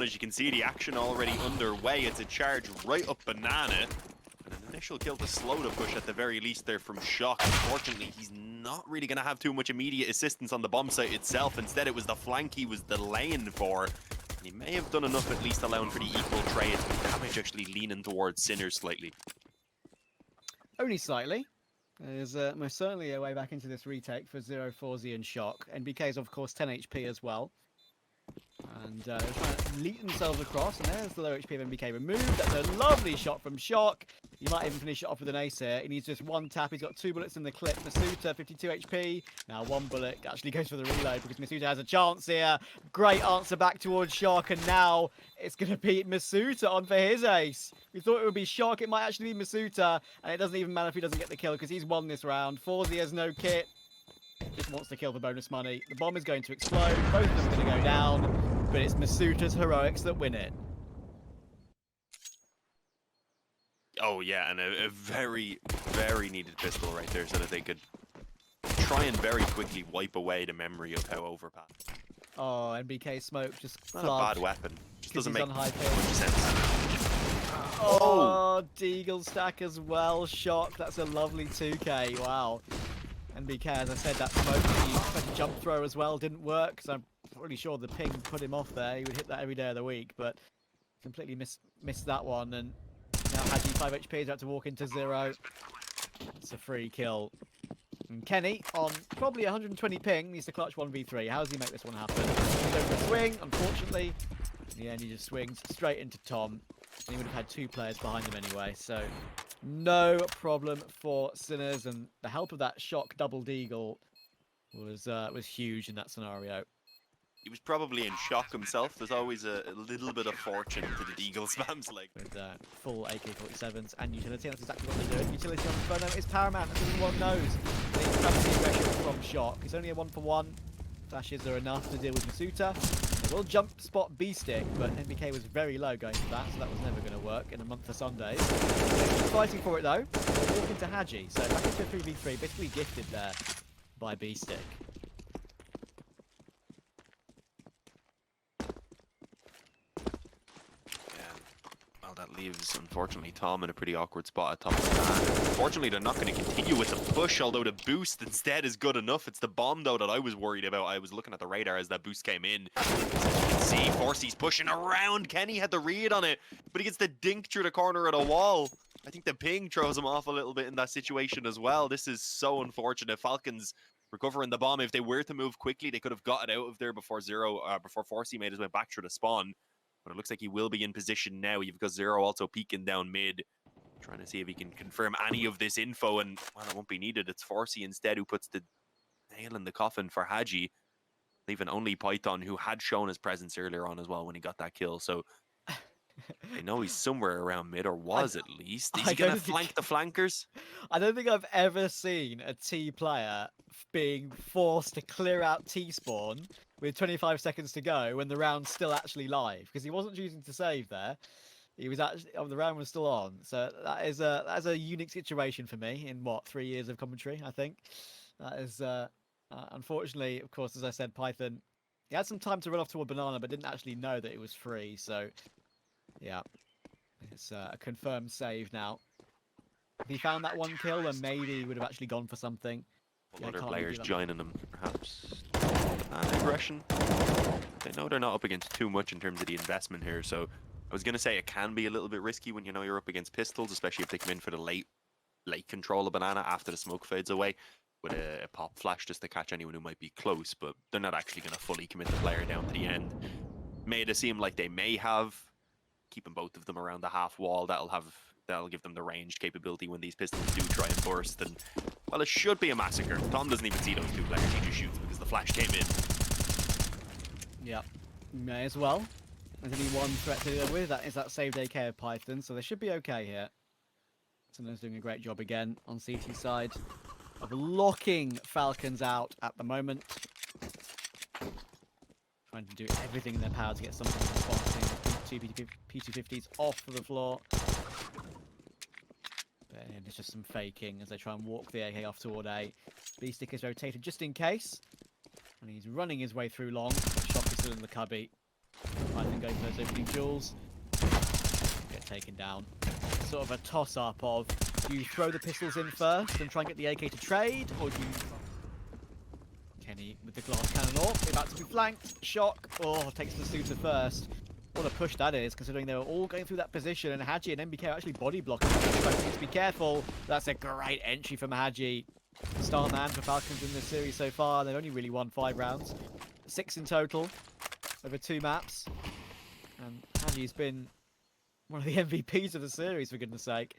on. As you can see, the action already underway. It's a charge right up banana. And an initial kill to slow the push at the very least there from shox. Unfortunately, he's not really going to have too much immediate assistance on the bomb site itself. Instead, it was the flank he was delaying for. And he may have done enough, at least allowing for the equal trades, but damage actually leaning towards Sinners slightly. Only slightly. There's most certainly a way back into this retake for 0, FaZe and shox. NBK's of course 10 HP as well. And they're trying to leap themselves across, and there's the low HP of NBK removed. That's a lovely shot from shox. He might even finish it off with an ace here. He needs just one tap. He's got 2 bullets in the clip. Masuta, 52 HP. Now 1 bullet actually goes for the reload because Masuta has a chance here. Great answer back towards shox, and now it's going to be Masuta on for his ace. We thought it would be shox. It might actually be Masuta, and it doesn't even matter if he doesn't get the kill because he's won this round. FaZe has no kit. Just wants to kill for bonus money. The bomb is going to explode. Both of them are going to go down, but it's Masuta's heroics that win it. Oh yeah, and a very, very needed pistol right there so that they could try and very quickly wipe away the memory of how overpowered. Oh, NBK smoke just Not a bad weapon. Just doesn't make much sense. Oh, Deagle stack as well. Shock. That's a lovely 2k. Wow. NBK, as I said, that smoke he tried to jump throw as well didn't work. So I'm pretty sure the ping put him off there. He would hit that every day of the week, but completely missed that one. And now Haji 5 HP is about to walk into 0. It's a free kill. And Kenny on probably 120 ping needs to clutch 1v3. How does he make this one happen? He goes for a swing, unfortunately. In the end, he just swings straight into Tom. And he would have had 2 players behind him anyway. So no problem for Sinners. And the help of that shock double deagle was huge in that scenario. He was probably in shock himself. There's always a little bit of fortune to the deagle spams like with full AK-47s and utility. That's exactly what they're doing. Utility on the Inferno is paramount, as everyone knows. They grab the aggression from shock. It's only a 1-for-1. Flashes are enough to deal with Masuta. They will jump spot B-stick, but NBK was very low going for that, so that was never going to work in a month for Sundays. He's fighting for it though. They walk into Haji, so back into a 3v3, basically gifted there by B-stick. That leaves, unfortunately, Tom in a pretty awkward spot at top of the map. Unfortunately, they're not going to continue with the push, although the boost instead is good enough. It's the bomb, though, that I was worried about. I was looking at the radar as that boost came in. As you can see, Forcey's pushing around. Kenny had the read on it, but he gets the dink through the corner of the wall. I think the ping throws him off a little bit in that situation as well. This is so unfortunate. Falcons recovering the bomb. If they were to move quickly, they could have got it out of there before Forcey made his way back through the spawn. But it looks like he will be in position now. You've got Zero also peeking down mid, trying to see if he can confirm any of this info. And, well, it won't be needed. It's Forcey instead who puts the nail in the coffin for Haji, leaving only Python, who had shown his presence earlier on as well when he got that kill. So they know he's somewhere around mid, or was at least. Is he going to flank the flankers? I don't think I've ever seen a T player being forced to clear out T-spawn with 25 seconds to go when the round's still actually live, because he wasn't choosing to save there. He was actually, the round was still on. So that is a unique situation for me in what, 3 years of commentary, I think. That is unfortunately, of course, as I said, Python, he had some time to run off toward banana, but didn't actually know that it was free. So yeah, it's a confirmed save now. If he found that 1 kill, then maybe he would have actually gone for something. Other players joining them, perhaps. And aggression. They know they're not up against too much in terms of the investment here, so I was going to say it can be a little bit risky when you know you're up against pistols, especially if they come in for the late control of banana after the smoke fades away with a pop flash just to catch anyone who might be close, but they're not actually going to fully commit the player down to the end. Made it seem like they may have, keeping both of them around the half wall. That'll give them the ranged capability when these pistols do try and burst. And, well, it should be a massacre. Tom doesn't even see those 2 players. He just shoots because the flash came in. Yep, may as well. There's only 1 threat to deal with. That is that saved AK of Python, so they should be okay here. Someone's doing a great job again on CT side of locking Falcons out at the moment. Trying to do everything in their power to get something responsive. 2 P250s off the floor. And it's just some faking as they try and walk the AK off toward A. B-stick is rotated just in case. And he's running his way through long. Shock is still in the cubby. Python going for those opening jewels. Get taken down. Sort of a toss-up of, do you throw the pistols in first and try and get the AK to trade, or do you... Kenny with the glass cannon off, about to be flanked. Shock, takes the Suitor first. What a push that is, considering they were all going through that position, and Haji and MBK are actually body blocking. Need to be careful. That's a great entry from Haji. Star man for Falcons in this series so far. They've only really won 5 rounds. 6 in total, over 2 maps. And Haji's been one of the MVPs of the series, for goodness sake.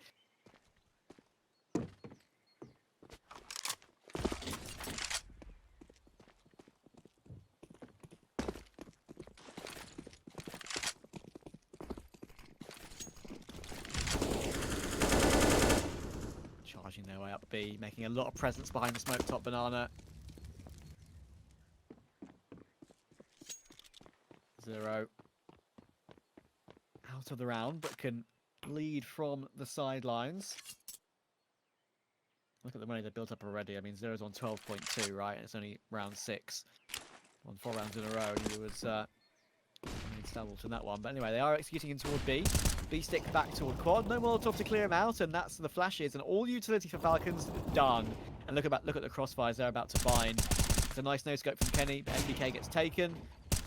Charging their way up B, making a lot of presence behind the smoke top banana. 0 out of the round, but can lead from the sidelines. Look at the money they built up already. I mean, 0's on 12.2, right? And it's only round 6. Won 4 rounds in a row, and he was established in that one. But anyway, they are executing in toward B. B stick back toward quad. No Molotov to clear him out, and that's the flashes. And all utility for Falcons done. And look at the crossfires they're about to find. It's a nice no-scope from Kenny, but MBK gets taken.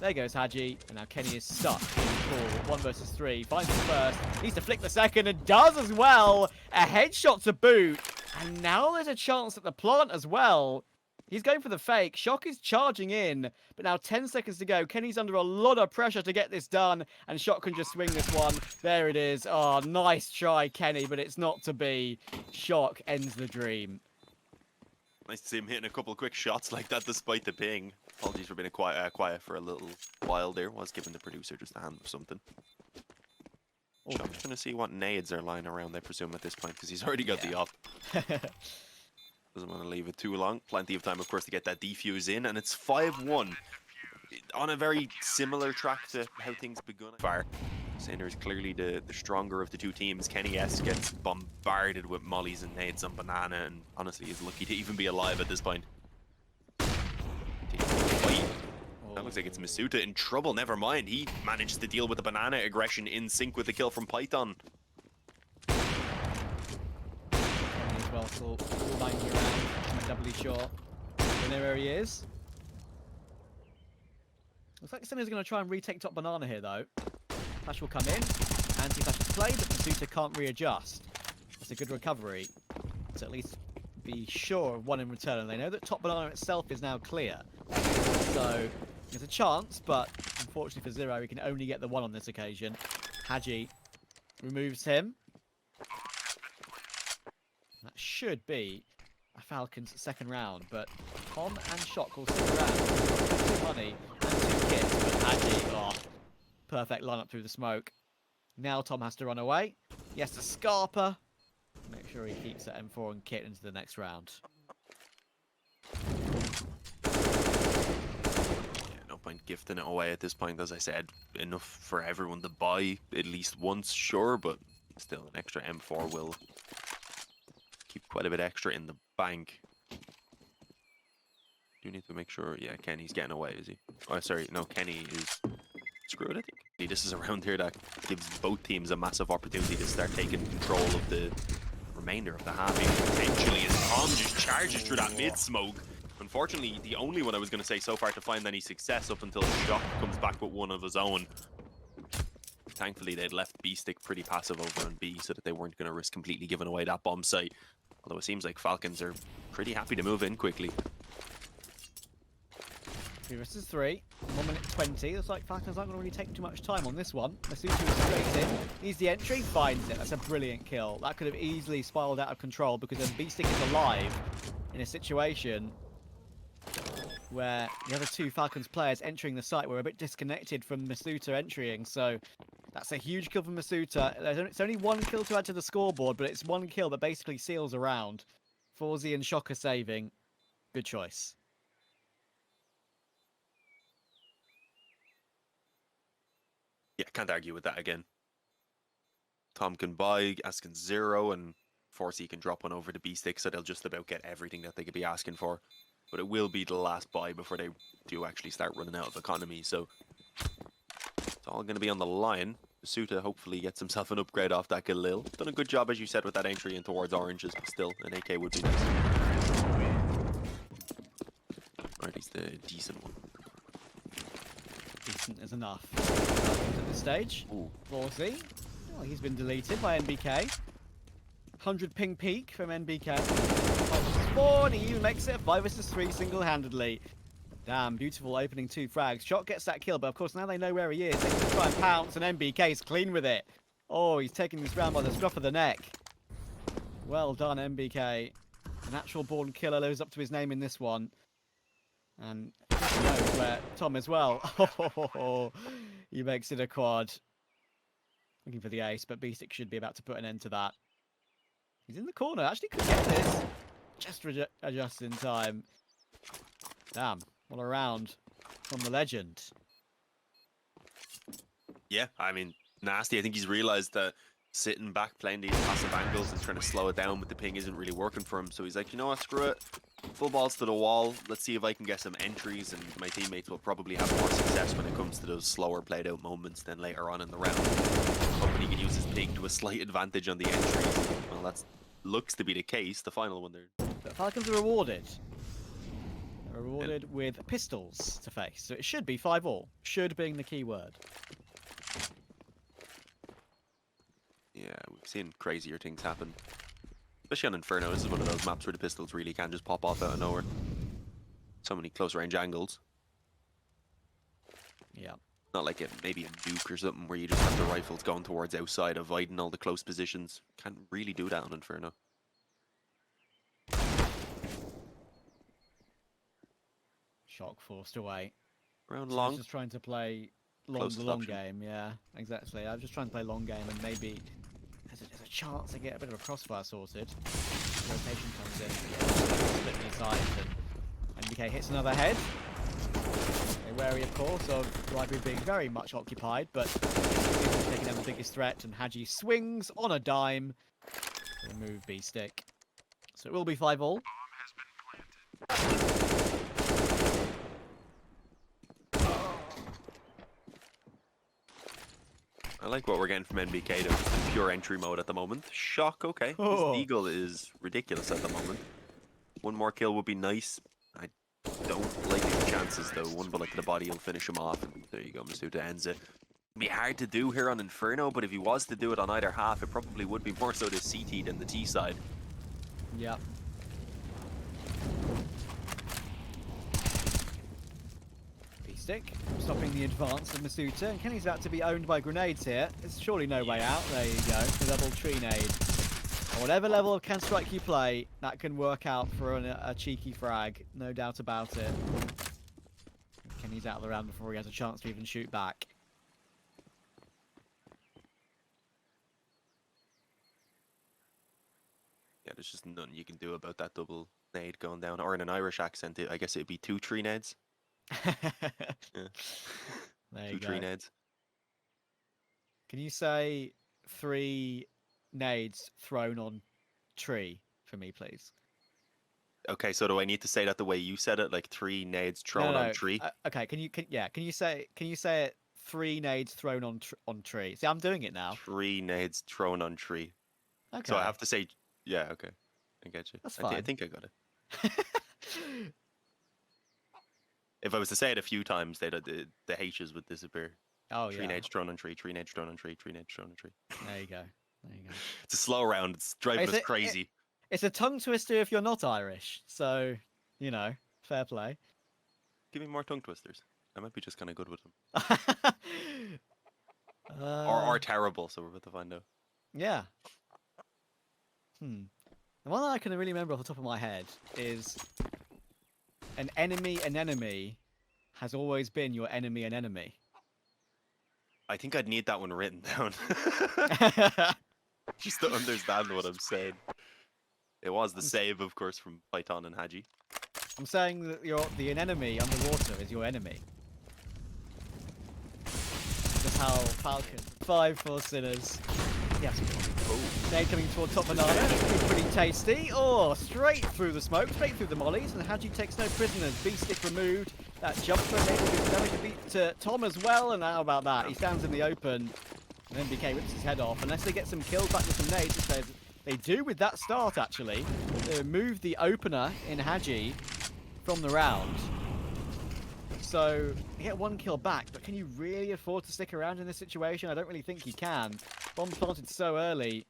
There goes Haji, and now Kenny is stuck in the call. 1 versus 3. Finds the first, needs to flick the second, and does as well. A headshot to boot. And now there's a chance at the plant as well. He's going for the fake. Shock is charging in, but now 10 seconds to go. Kenny's under a lot of pressure to get this done, and Shock can just swing this one. There it is. Oh, nice try, Kenny, but it's not to be. Shock ends the dream. Nice to see him hitting a couple of quick shots like that despite the ping. Apologies for being quiet for a little while there. Was giving the producer just a hand of something. So I'm just going to see what nades are lying around, I presume, at this point, because he's already got the op. Doesn't want to leave it too long. Plenty of time, of course, to get that defuse in, and it's 5-1. On a very similar track to how things begun. Far. Cinder is clearly the stronger of the two teams. Kenny S gets bombarded with mollies and nades on banana, and honestly is lucky to even be alive at this point. That looks like it's Masuta in trouble. Never mind. He managed to deal with the banana aggression in sync with the kill from Python. Kenny as well, still lying around. Not doubly sure. We know where he is. Looks like Cinder's going to try and retake top banana here, though. Flash will come in. Anti-flash is played, but Masuta can't readjust. That's a good recovery. To at least be sure of one in return. And they know that top banana itself is now clear. So there's a chance, but unfortunately for 0, he can only get the 1 on this occasion. Haji removes him. That should be a Falcons second round, but Tom and Shock will stick around. 2 money and 2 kits, but Haji, perfect lineup through the smoke. Now Tom has to run away. He has to Scarper. Make sure he keeps that M4 and kit into the next round. No point gifting it away at this point. As I said, enough for everyone to buy at least once, sure, but still an extra M4 will keep quite a bit extra in the bank. Do need to make sure, yeah, Kenny's getting away, is he? Oh, sorry, no, Kenny is screwed, I think. This is a round here that gives both teams a massive opportunity to start taking control of the remainder of the half. Potentially, as Tom just charges through that mid-smoke. Unfortunately, the only one I was going to say so far to find any success up until Shock comes back with one of his own. Thankfully, they'd left B-Stick pretty passive over on B so that they weren't going to risk completely giving away that bomb site. Although it seems like Falcons are pretty happy to move in quickly. 3 versus 3. 1 minute 20. Looks like Falcons aren't going to really take too much time on this one. Masuta is straight in. Needs the entry. Finds it. That's a brilliant kill. That could have easily spiraled out of control because then B-Stick is alive in a situation where the other 2 Falcons players entering the site were a bit disconnected from Masuta entering. So that's a huge kill from Masuta. It's only 1 kill to add to the scoreboard, but it's 1 kill that basically seals a round. FaZe and Shock are saving. Good choice. Yeah, can't argue with that again. Tom can buy, asking 0, and FaZe can drop one over to B-Stick, so they'll just about get everything that they could be asking for. But it will be the last buy before they do actually start running out of economy, so it's all going to be on the line. Suta hopefully gets himself an upgrade off that Galil. Done a good job, as you said, with that entry in towards oranges, but still, an AK would be nice. Or at least a decent one. Decent is enough. At this stage, Vorzy. Oh, he's been deleted by NBK. 100 ping peak from NBK. 4, and he even makes it 5 vs 3 single-handedly. Damn, beautiful opening 2 frags. Shock gets that kill, but of course now they know where he is. They can try and pounce, and NBK's clean with it. Oh, he's taking this round by the scruff of the neck. Well done, NBK. A natural born killer lives up to his name in this one. And he knows where Tom as well. Oh, he makes it a quad. Looking for the ace, but Beastic should be about to put an end to that. He's in the corner. Actually could get this. Just adjust in time. Damn, what a round from the legend. Yeah, I mean, nasty. I think he's realized that sitting back, playing these passive angles and trying to slow it down with the ping isn't really working for him. So he's like, you know what, screw it. Full balls to the wall. Let's see if I can get some entries, and my teammates will probably have more success when it comes to those slower played out moments than later on in the round. Hoping he can use his ping to a slight advantage on the entries. Well, that looks to be the case. The final one there. But Falcons are rewarded. They're rewarded with pistols to face. So it should be 5-all. Should being the key word. Yeah, we've seen crazier things happen. Especially on Inferno, this is one of those maps where the pistols really can just pop off out of nowhere. So many close range angles. Yeah. Not like maybe a nuke or something where you just have the rifles going towards outside, avoiding all the close positions. Can't really do that on Inferno. Shock forced away. Round So long. he's just trying to play Closest the long option. game. Yeah, exactly. I'm just trying to play long game, and maybe there's a chance to get a bit of a crossfire sorted. Rotation comes in, split the sides, and NBK hits another head. They're wary, of course, of Library being very much occupied, but taking down the biggest threat, and Haji swings on a dime to remove B-Stick. So it will be 5-all. I like what we're getting from NBK though, just in pure entry mode at the moment. Shock, okay. Oh. His eagle is ridiculous at the moment. One more kill would be nice. I don't like his chances though. One bullet to the body will finish him off, and there you go, Masuta ends it. It'd be hard to do here on Inferno, but if he was to do it on either half, it probably would be more so the CT than the T side. Yeah. B-Stick stopping the advance of Masuta, and Kenny's about to be owned by grenades here. There's surely no way out. There you go, the double tree nade. At whatever level of Counter-Strike you play, that can work out for a cheeky frag, no doubt about it. Kenny's out of the round before he has a chance to even shoot back. Yeah, there's just nothing you can do about that double nade going down. Or in an Irish accent, I guess it'd be 2 tree nades. Yeah. There 2 you go. tree nades. Can you say 3 nades thrown on tree for me, please? Okay, so do I need to say that the way you said it, like 3 nades thrown on tree? Okay, can you say it 3 nades thrown on tree? See, I'm doing it now. 3 nades thrown on tree. Okay. So I have to say, yeah, okay, I get you. That's I fine. think I got it. If I was to say it a few times, the H's would disappear. Oh 3 yeah. nades thrown on tree, 3 nades thrown on tree, 3 nades thrown on tree. There you go. There you go. It's a slow round. It's driving us crazy. It's a tongue twister if you're not Irish. So, you know, fair play. Give me more tongue twisters. I might be just kind of good with them. Or terrible, so we're about to find out. Yeah. The one that I can really remember off the top of my head is an enemy has always been your enemy an enemy. I think I'd need that one written down. Just to understand what I'm saying. It was the save, of course, from Python and Haji. I'm saying that the enemy underwater is your enemy. That's how Falcons 5 for sinners. Yes. Nade coming toward top banana. It's pretty tasty. Oh, straight through the smoke, straight through the mollies, and Haji takes no prisoners. B-stick removed. That jump for Nade will do damage to beat Tom as well, and how about that? He stands in the open, and then BK rips his head off. Unless they get some kills back with some nades, which they do with that start, actually. They remove the opener in Haji from the round. So, you get one kill back, but can you really afford to stick around in this situation? I don't really think you can. Bomb planted so early.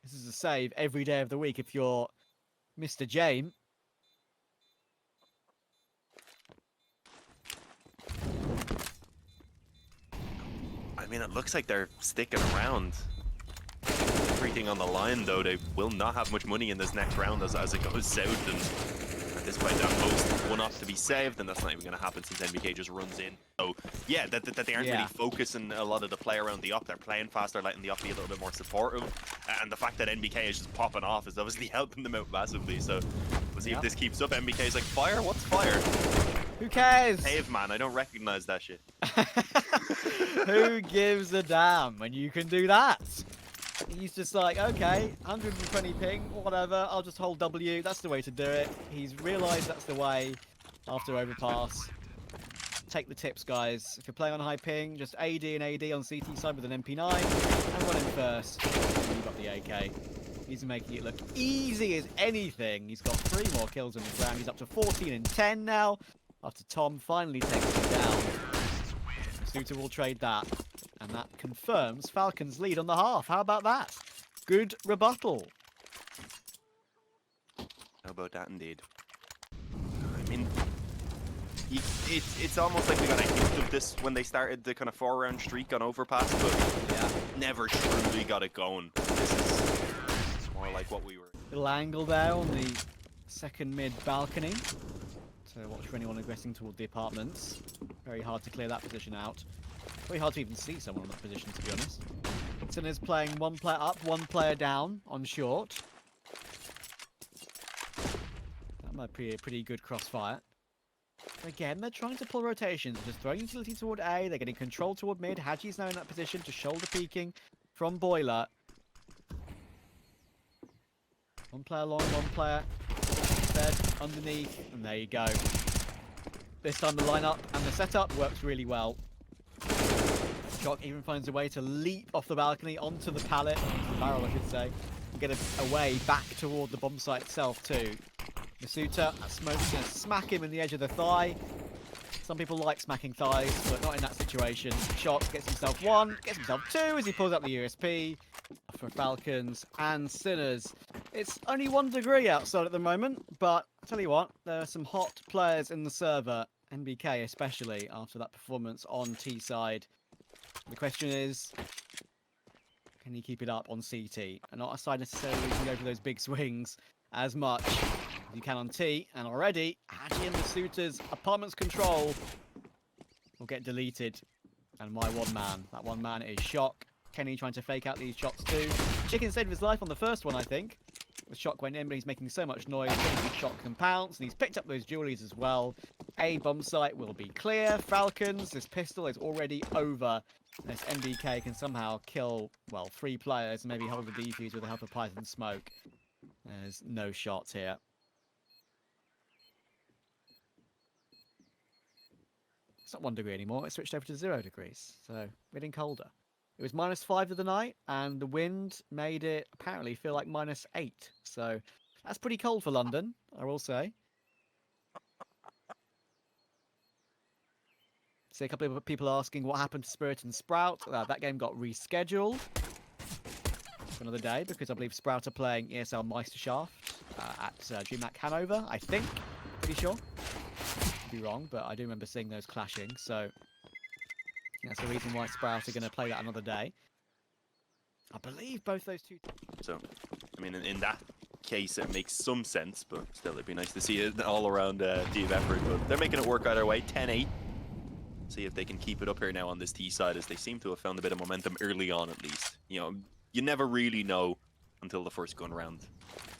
This is a save every day of the week if you're Mr. Jane. I mean, it looks like they're sticking around. Everything on the line, though. They will not have much money in this next round as it goes south. And at this point, that most one off to be saved, and that's not even going to happen since NBK just runs in. So, yeah, that they aren't really focusing a lot of the play around the up. They're playing faster, letting the up be a little bit more supportive. And the fact that NBK is just popping off is obviously helping them out massively. So, we'll see if this keeps up. NBK's like, fire? What's fire? Who cares? Caveman, I don't recognize that shit. Who gives a damn when you can do that? He's just like, okay, 120 ping, whatever, I'll just hold W. That's the way to do it. He's realised that's the way after overpass. Take the tips, guys. If you're playing on high ping, just AD and AD on CT side with an MP9 and run in first. You've got the AK. He's making it look easy as anything. He's got 3 more kills in the round. He's up to 14 and 10 now. After Tom finally takes him down. Suter will trade that. And that confirms Falcons' lead on the half. How about that? Good rebuttal. How about that, indeed? I mean, it's almost like we got a hint of this when they started the kind of 4-round streak on Overpass, but yeah, never truly got it going. This is more like what we were. Little angle there on the second mid balcony. So watch for anyone aggressing toward the apartments. Very hard to clear that position out. Very hard to even see someone in that position, to be honest. Sinner's playing 1 player up, 1 player down on short. That might be a pretty good crossfire. Again, they're trying to pull rotations, just throwing utility toward A. They're getting control toward mid. Haji's now in that position to shoulder peeking from Boiler. 1 player long, 1 player fed underneath, and there you go. This time the lineup and the setup works really well. shox even finds a way to leap off the balcony onto the pallet, onto the barrel I should say, and get away back toward the bomb site itself too. Masuta, that smoke's going to smack him in the edge of the thigh. Some people like smacking thighs, but not in that situation. shox gets himself 1, gets himself 2 as he pulls out the USP for Falcons and Sinners. It's only 1 degree outside at the moment, but I'll tell you what, there are some hot players in the server, NBK especially, after that performance on T side. The question is, can he keep it up on CT? And not a side necessarily can go for those big swings as much as you can on T. And already, Haji and the Suitors' apartments control will get deleted. And my 1 man, that 1 man is shox. Kenny trying to fake out these shots too. Chicken saved his life on the first one, I think. The shox went in, but he's making so much noise. shox can pounce, and he's picked up those jewelries as well. A bomb site will be clear. Falcons, this pistol is already over. This NBK can somehow kill, well, 3 players and maybe hold the defuse with the help of Python Smoke. There's no shots here. It's not 1 degree anymore. It switched over to 0 degrees, so getting colder. It was -5 of the night, and the wind made it apparently feel like -8. So that's pretty cold for London, I will say. See a couple of people asking what happened to Spirit and Sprout. That game got rescheduled for another day because I believe Sprout are playing ESL Meisterschaft at GMAC Hanover, I think. Pretty sure. Could be wrong, but I do remember seeing those clashing. So that's the reason why Sprout are going to play that another day. I believe both those two. So, I mean, in that case, it makes some sense, but still, it'd be nice to see an all-around team effort. But they're making it work either way. 10-8. See if they can keep it up here now on this T side, as they seem to have found a bit of momentum early on, at least. You know, you never really know until the first gun round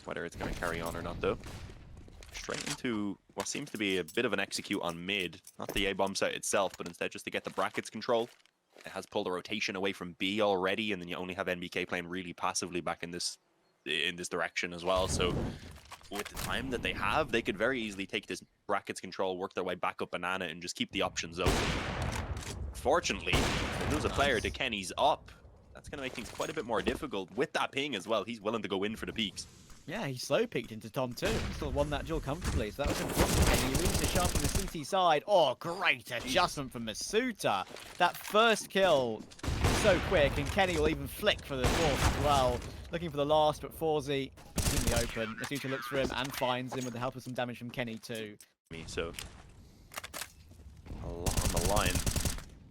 whether it's going to carry on or not, though. Straight into what seems to be a bit of an execute on mid. Not the A-bomb site itself, but instead just to get the brackets control. It has pulled a rotation away from B already, and then you only have NBK playing really passively back in this direction as well. So with the time that they have, they could very easily take this brackets control, work their way back up banana, and just keep the options open. Fortunately, if they lose a player to Kenny's up, that's going to make things quite a bit more difficult. With that ping as well, he's willing to go in for the peaks. Yeah, he slow peeked into Tom too. He still won that duel comfortably, so that was important for Kenny. He reached a sharp on the CT side. Oh, great adjustment from Masuta. That first kill so quick, and Kenny will even flick for the fourth as well. Looking for the last, but Forzy is in the open. Masuta looks for him and finds him with the help of some damage from Kenny too. So a lot on the line.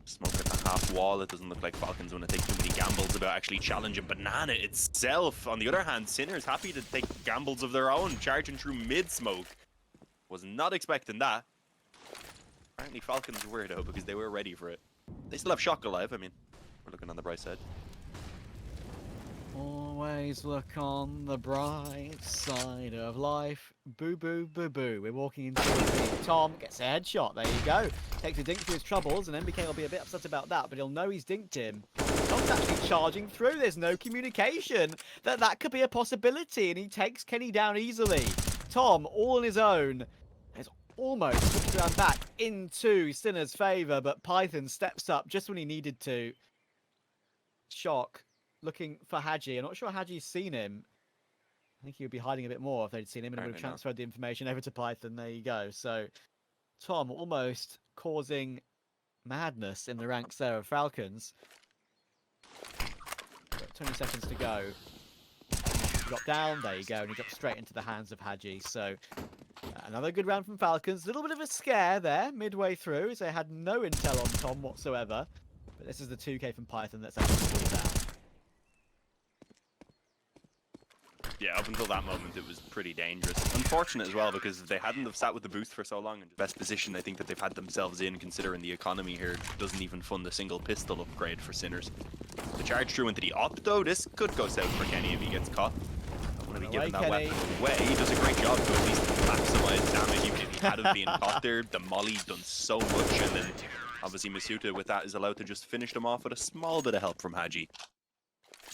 Smoke at the half wall. It doesn't look like Falcons want to take too many gambles about actually challenging banana itself. On the other hand, Sinner's happy to take gambles of their own, charging through mid smoke. Was not expecting that. Apparently Falcons were though, because they were ready for it. They still have shock alive. I mean, we're looking on the bright side. Always look on the bright side of life. Boo, boo, boo, boo. We're walking into the Tom gets a headshot. There you go. Takes a dink for his troubles, and MBK will be a bit upset about that, but he'll know he's dinked him. Tom's actually charging through. There's no communication. That could be a possibility, and he takes Kenny down easily. Tom, all on his own, has almost switched around back into Sinner's favour, but Python steps up just when he needed to. Shock. Looking for Haji. I'm not sure Haji's seen him. I think he would be hiding a bit more if they'd seen him and would have transferred the information over to Python. There you go. So Tom almost causing madness in the ranks there of Falcons. Got 20 seconds to go. He got down. There you go. And he got straight into the hands of Haji. So another good round from Falcons. A little bit of a scare there midway through as they had no intel on Tom whatsoever. But this is the 2K from Python that's actually pulled out. Yeah, up until that moment, it was pretty dangerous. Unfortunate as well, because if they hadn't have sat with the boost for so long, and best position I think that they've had themselves in, considering the economy here doesn't even fund a single pistol upgrade for Sinners. The charge through into the op, though, this could go south for Kenny if he gets caught. I want to be giving that weapon away. He does a great job to at least maximize damage, even if he hadn't been caught there. The molly done so much, and then obviously Masuta with that is allowed to just finish them off with a small bit of help from Haji.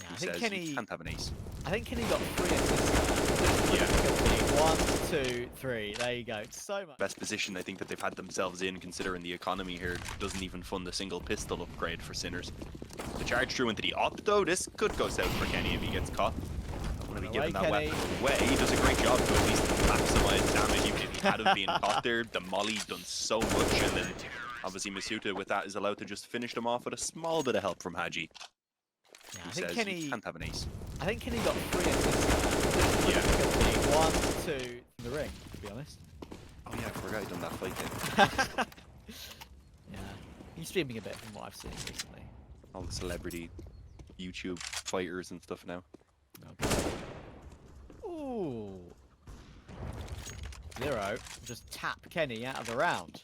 Yeah, He says Kenny can't have an ace. I think Kenny got 3 assists. Yeah. 1, 2, 3. There you go. So much. Best position I think that they've had themselves in, considering the economy here doesn't even fund a single pistol upgrade for Sinners. The charge through into the op, though, this could go south for Kenny if he gets caught. I want to be giving that weapon away. He does a great job to at least maximize damage, even if he hadn't been caught there. The molly done so much, and then obviously Masuta with that is allowed to just finish them off with a small bit of help from Haji. Yeah, He says Kenny can't have an ace. I think Kenny got 3 assists. Yeah. 1, 2 from the ring, to be honest. Oh yeah, I forgot he done that fight thing. Yeah, he's streaming a bit from what I've seen recently. All the celebrity YouTube fighters and stuff now. Okay. Ooh. Zero just tap Kenny out of the round.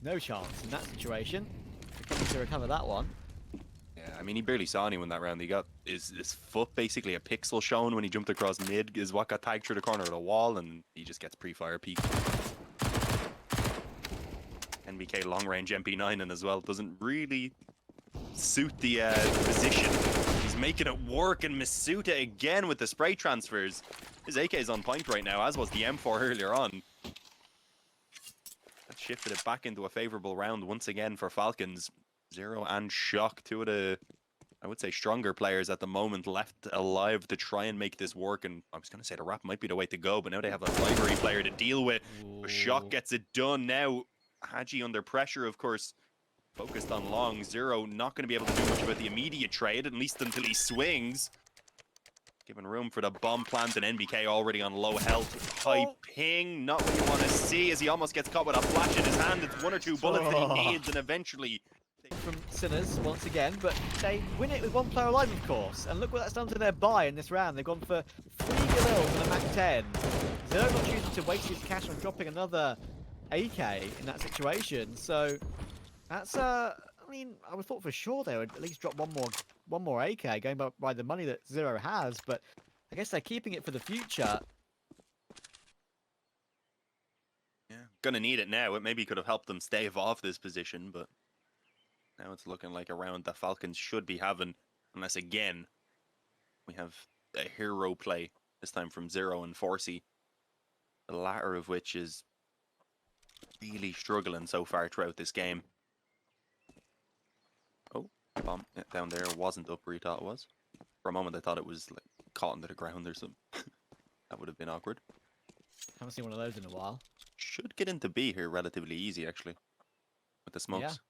No chance in that situation for Kenny to recover that one. Yeah, I mean, he barely saw anyone that round. He got his foot basically a pixel shown when he jumped across mid, is what got tagged through the corner of the wall, and he just gets pre-fire peak. NBK long range MP9 and as well doesn't really suit the position. He's making it work, and Masuta again with the spray transfers. His AK is on point right now, as was the M4 earlier on. That shifted it back into a favorable round once again for Falcons. Zero and Shock, two of the, I would say, stronger players at the moment left alive to try and make this work. And I was going to say the Rap might be the way to go, but now they have a library player to deal with. But Shock gets it done now. Haji under pressure, of course, focused on long. Zero not going to be able to do much about the immediate trade, at least until he swings. Giving room for the bomb plant, and NBK already on low health. High ping, not what you want to see, as he almost gets caught with a flash in his hand. It's 1 or 2 bullets that he needs, and eventually from Sinners once again, but they win it with 1 player alive, of course. And look what that's done to their buy in this round. They've gone for 3 Galils and a Mac 10. Zero not choosing to waste his cash on dropping another AK in that situation. So that's I mean, I would thought for sure they would at least drop one more AK, going by the money that Zero has. But I guess they're keeping it for the future. Yeah, gonna need it now. It maybe could have helped them stave off this position, but Now it's looking like a round the Falcons should be having, unless again we have a hero play, this time from Zero and Forsey, the latter of which is really struggling so far throughout this game. Oh, bomb down there wasn't up where you thought it was. For a moment I thought it was like caught into the ground or something. That would have been awkward. Haven't seen one of those in a while. Should get into B here relatively easy actually, with the smokes.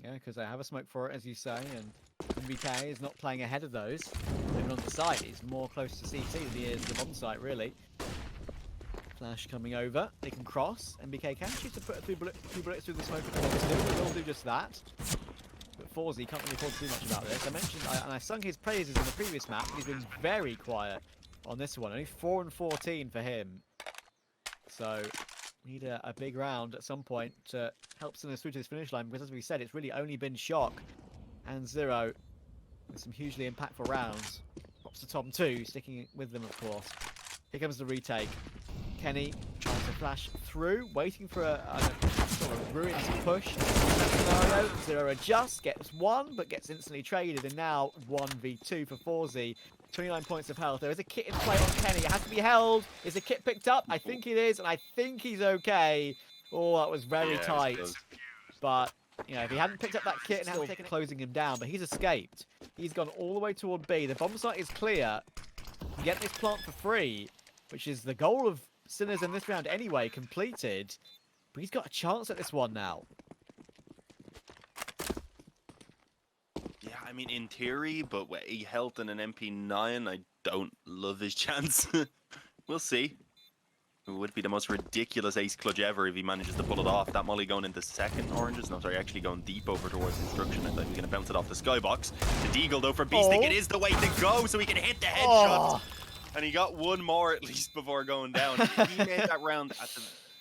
Yeah, because they have a smoke for it, as you say, and MBK is not playing ahead of those. Even on the side, he's more close to CT than he is the bomb site, really. Flash coming over, they can cross. MBK can choose to put a few bullets through the smoke. They will do just that. But FaZe can't really afford to do much about this. I mentioned, and I sung his praises in the previous map. He's been very quiet on this one. Only 4 and 14 for him. So need a big round at some point to help send us through to this finish line, because as we said, it's really only been Shock and Zero with some hugely impactful rounds. Props to Tom too, sticking with them of course. Here comes the retake. Kenny trying to flash through, waiting for a sort of ruined push. In that scenario, Zero adjusts, gets one, but gets instantly traded, and now 1v2 for FaZe. 29 points of health. There is a kit in play on Kenny. It has to be held. Is the kit picked up? I think it is, and I think he's okay. Oh, that was very tight. But, you know, if he hadn't picked up that kit and hadn't taken closing him down, but he's escaped. He's gone all the way toward B. The bomb site is clear. Get this plant for free, which is the goal of Sinners in this round anyway, completed. But he's got a chance at this one now. Yeah, I mean, in theory, but with a health and an MP9, I don't love his chance. We'll see. It would be the most ridiculous ace clutch ever if he manages to pull it off. That molly going into second oranges. No, sorry, actually going deep over towards Destruction. I thought he was going to bounce it off the skybox. The Deagle, though, for B-Stick, it is the way to go, so he can hit the headshot. And he got one more at least before going down. He made that round at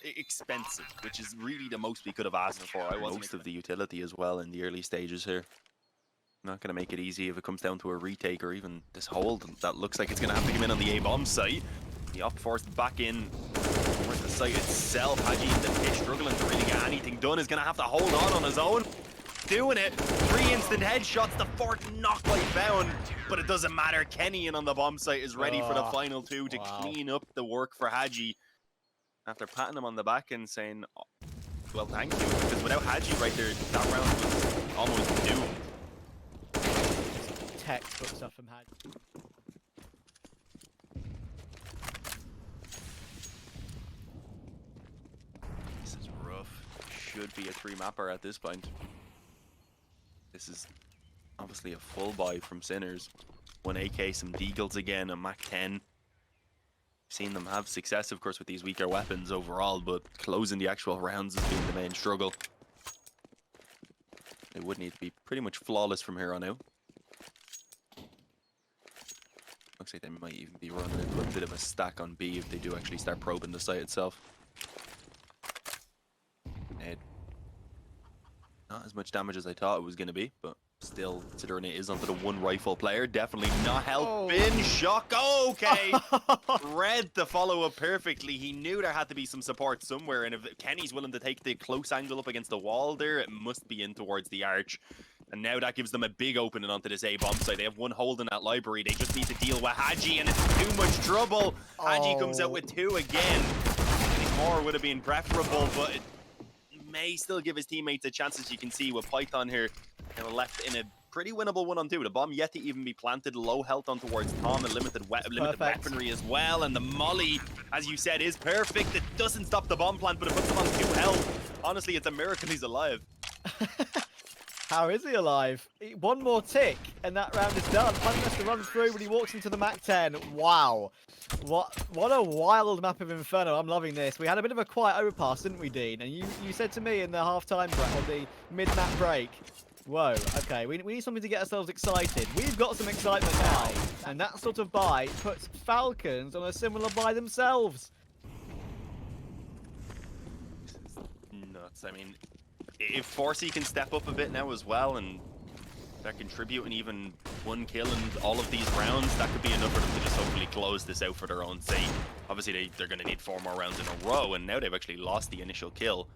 the expensive, which is really the most we could have asked for. I wasn't most of the utility as well in the early stages here. Not going to make it easy if it comes down to a retake or even this hold. That looks like it's going to have to come in on the A-bomb site. The op forced back in towards the site itself. Haji in the pitch struggling to really get anything done. Is going to have to hold on his own. Doing it. 3 instant headshots. The 4th knocklight found. But it doesn't matter. Kenny in on the bomb site is ready for the final 2 to clean up the work for Haji. After patting him on the back and saying, oh, well, thank you. Because without Haji right there, that round was almost doomed. Textbook stuff from Haji. This is rough. Should be a 3-mapper at this point. This is obviously a full buy from Sinners. 1 AK, some Deagles again, a Mac 10. Seen them have success, of course, with these weaker weapons overall, but closing the actual rounds has been the main struggle. They would need to be pretty much flawless from here on out. Looks like they might even be running into a bit of a stack on B if they do actually start probing the site itself. And not as much damage as I thought it was going to be, but still, considering it is onto the 1 rifle player, definitely not helping. Shock, okay! Read the follow-up perfectly. He knew there had to be some support somewhere, and if Kenny's willing to take the close angle up against the wall there, it must be in towards the arch. And now that gives them a big opening onto this A-bomb site. They have 1 hold in that library. They just need to deal with Haji, and it's too much trouble. Haji comes out with 2 again. I think more would have been preferable, but it may still give his teammates a chance, as you can see with Python here. Now left in a pretty winnable 1-on-2. The bomb yet to even be planted. Low health on towards Tom and limited weaponry as well. And the molly, as you said, is perfect. It doesn't stop the bomb plant, but it puts him on 2 health. Honestly, it's a miracle he's alive. How is he alive? 1 more tick, and that round is done. Python has to run through when he walks into the Mac 10. Wow. What a wild map of Inferno. I'm loving this. We had a bit of a quiet overpass, didn't we, Dean? And you said to me in the half-time break, or the mid-map break, whoa, okay, we need something to get ourselves excited. We've got some excitement now, and that sort of buy puts Falcons on a similar buy themselves. This is nuts. I mean, if Forsey can step up a bit now as well and start contributing even 1 kill in all of these rounds, that could be enough for them to just hopefully close this out for their own sake. Obviously, they're going to need 4 more rounds in a row, and now they've actually lost the initial kill.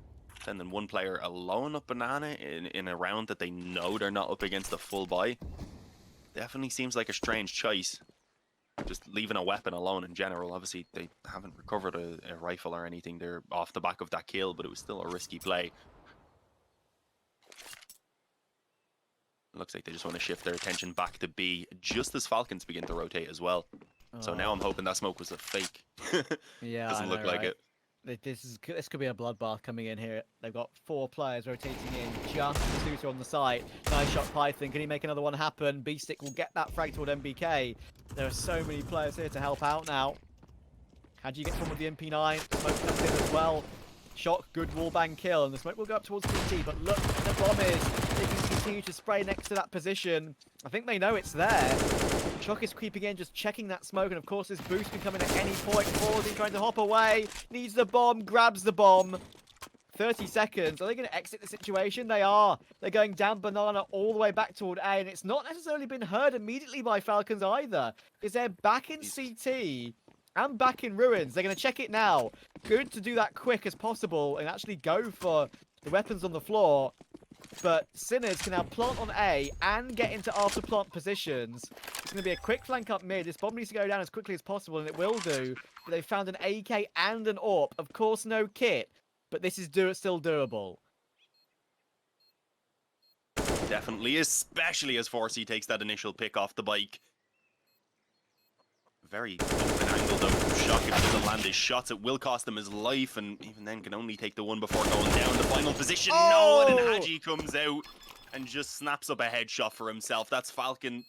sending one player alone up banana in a round that they know they're not up against a full buy. Definitely seems like a strange choice. Just leaving a weapon alone in general. Obviously, they haven't recovered a rifle or anything. They're off the back of that kill, but it was still a risky play. Looks like they just want to shift their attention back to B, just as Falcons begin to rotate as well. So now I'm hoping that smoke was a fake. Yeah, doesn't look like it. This could be a bloodbath coming in here. They've got 4 players rotating in, just Susa on the site. Nice shot, Python. Can he make another one happen? B-Stick will get that frag toward MBK. There are so many players here to help out now. How do you get someone with the MP9? Smoke comes in as well. Shock, good wallbang kill, and the smoke will go up towards PT, but look where the bomb is. They can continue to spray next to that position. I think they know it's there. Shock is creeping in, just checking that smoke, and of course this boost can come in at any point. Pausing, trying to hop away, needs the bomb, grabs the bomb. 30 seconds. Are they going to exit the situation? They are. They're going down banana all the way back toward A, and it's not necessarily been heard immediately by Falcons either, because they're back in CT. and back in ruins. They're going to check it now. Good to do that quick as possible and actually go for the weapons on the floor. But Sinners can now plant on A and get into after plant positions. It's going to be a quick flank up mid. This bomb needs to go down as quickly as possible, and it will do. But they've found an AK and an AWP. Of course, no kit, but this is still doable. Definitely, especially as 4C takes that initial pick off the bike. Very open angle though from Shock. If he doesn't land his shots, it will cost him his life, and even then can only take the one before going down. The final position, no, and then Haji comes out and just snaps up a headshot for himself. That's Falcons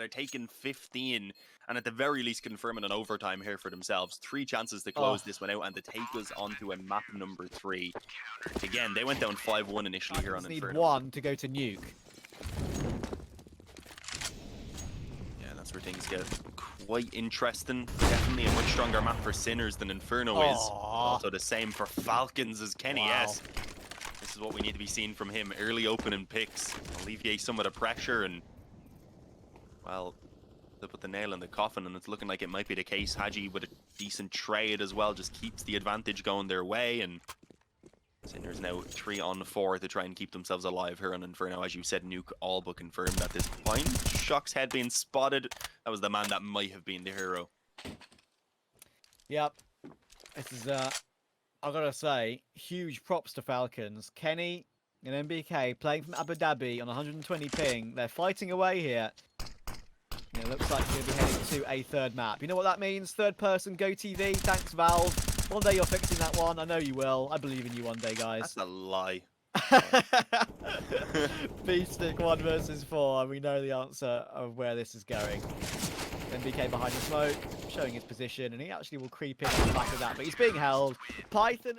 taking 15, and at the very least confirming an overtime here for themselves. 3 chances to close this one out and to take us onto a map number 3. Again, they went down 5-1 initially here on Inferno. Need 1 to go to nuke. Yeah, that's where things get quite interesting. Definitely a much stronger map for Sinners than Inferno is. Also the same for Falcons as Kenny S. This is what we need to be seeing from him. Early opening picks, alleviate some of the pressure, and well, they put the nail in the coffin, and it's looking like it might be the case. Haji with a decent trade as well just keeps the advantage going their way, and Sinners now 3 on 4 to try and keep themselves alive here on Inferno. As you said, nuke all but confirmed at this point. Shock's head being spotted. That was the man that might have been the hero. Yep. This is I gotta say, huge props to Falcons. Kenny and MBK playing from Abu Dhabi on 120 ping. They're fighting away here. It looks like we're going to be heading to a 3rd map. You know what that means? 3rd person, Go TV. Thanks, Valve. One day you're fixing that one. I know you will. I believe in you one day, guys. That's a lie. B-Stick 1 versus 4. And we know the answer of where this is going. MBK behind the smoke, showing his position, and he actually will creep in on the back of that, but he's being held. Python